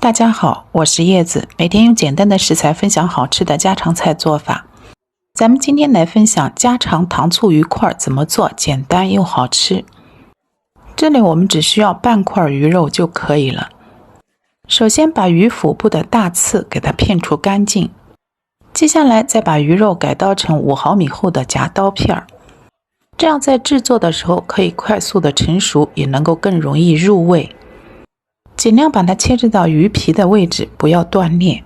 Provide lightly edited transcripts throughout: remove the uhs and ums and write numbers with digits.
大家好，我是叶子，每天用简单的食材分享好吃的家常菜做法。咱们今天来分享家常糖醋鱼块怎么做，简单又好吃。这里我们只需要半块鱼肉就可以了。首先把鱼腹部的大刺给它片除干净，接下来再把鱼肉改刀成5毫米厚的夹刀片，这样在制作的时候可以快速的成熟，也能够更容易入味。尽量把它切至到鱼皮的位置，不要断裂。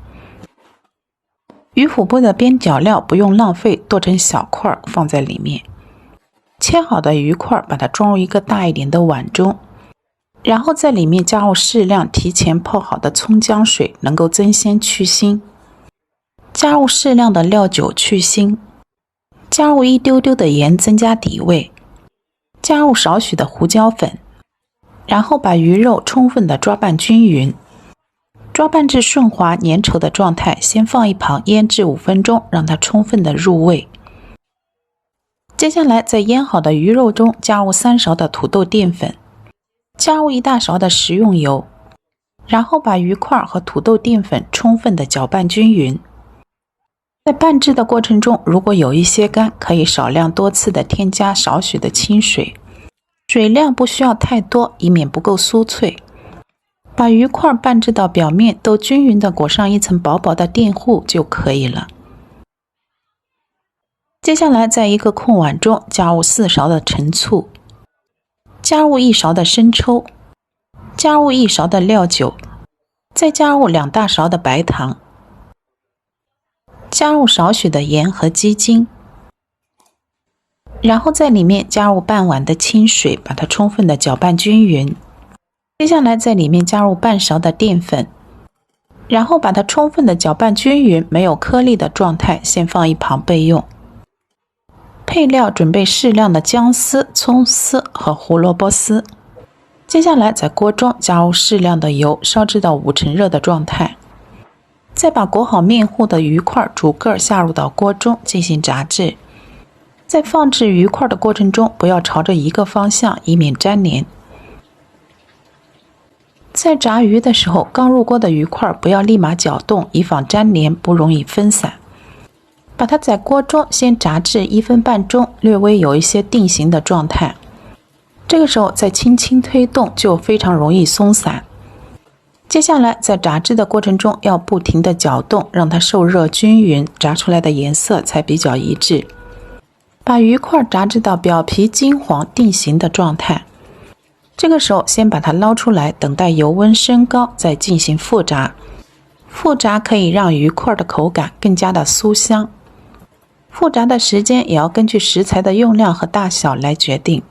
鱼腹部的边角料不用浪费，剁成小块放在里面。切好的鱼块把它装入一个大一点的碗中，然后在里面加入适量提前泡好的葱姜水，能够增鲜去腥。加入适量的料酒去腥，加入一丢丢的盐增加底味，加入少许的胡椒粉，然后把鱼肉充分的抓拌均匀，抓拌至顺滑粘稠的状态，先放一旁腌制5分钟，让它充分的入味。接下来在腌好的鱼肉中加入3勺的土豆淀粉，加入1大勺的食用油，然后把鱼块和土豆淀粉充分的搅拌均匀。在拌制的过程中，如果有一些干，可以少量多次的添加少许的清水，水量不需要太多，以免不够酥脆。把鱼块拌制到表面都均匀地裹上一层薄薄的淀糊就可以了。接下来在一个空碗中加入4勺的陈醋，加入1勺的生抽，加入1勺的料酒，再加入2大勺的白糖，加入少许的盐和鸡精，然后在里面加入半碗的清水，把它充分的搅拌均匀。接下来在里面加入半勺的淀粉，然后把它充分的搅拌均匀，没有颗粒的状态，先放一旁备用。配料准备适量的姜丝、葱丝和胡萝卜丝。接下来在锅中加入适量的油，烧至到5成热的状态。再把裹好面糊的鱼块逐个下入到锅中进行炸制。在放置鱼块的过程中，不要朝着一个方向，以免粘连。在炸鱼的时候，刚入锅的鱼块不要立马搅动，以防粘连，不容易分散。把它在锅中先炸至1分半钟，略微有一些定型的状态。这个时候再轻轻推动，就非常容易松散。接下来在炸制的过程中要不停的搅动，让它受热均匀，炸出来的颜色才比较一致。把鱼块炸至到表皮金黄定型的状态。这个时候先把它捞出来，等待油温升高，再进行复炸。复炸可以让鱼块的口感更加的酥香。复炸的时间也要根据食材的用量和大小来决定。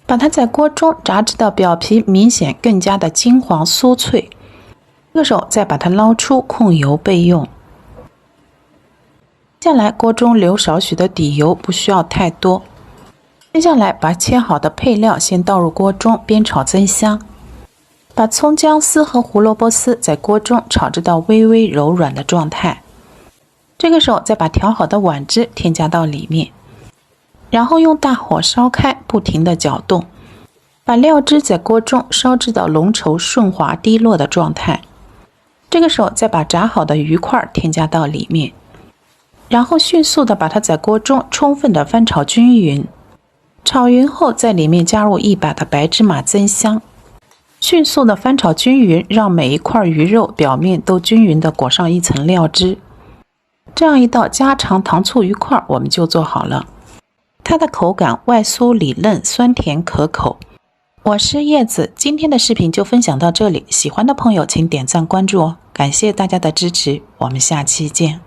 把它在锅中炸至到表皮明显更加的金黄酥脆。这个时候再把它捞出，控油备用。接下来锅中留少许的底油，不需要太多。接下来把切好的配料先倒入锅中，煸炒增香。把葱姜丝和胡萝卜丝在锅中炒至到微微柔软的状态。这个时候再把调好的碗汁添加到里面，然后用大火烧开，不停地搅动。把料汁在锅中烧至到浓稠顺滑滴落的状态。这个时候再把炸好的鱼块添加到里面，然后迅速的把它在锅中充分的翻炒均匀。炒匀后在里面加入1把的白芝麻增香。迅速的翻炒均匀，让每一块鱼肉表面都均匀的裹上一层料汁。这样一道家常糖醋鱼块我们就做好了。它的口感外酥里嫩，酸甜可口。我是叶子，今天的视频就分享到这里，喜欢的朋友请点赞关注哦，感谢大家的支持，我们下期见。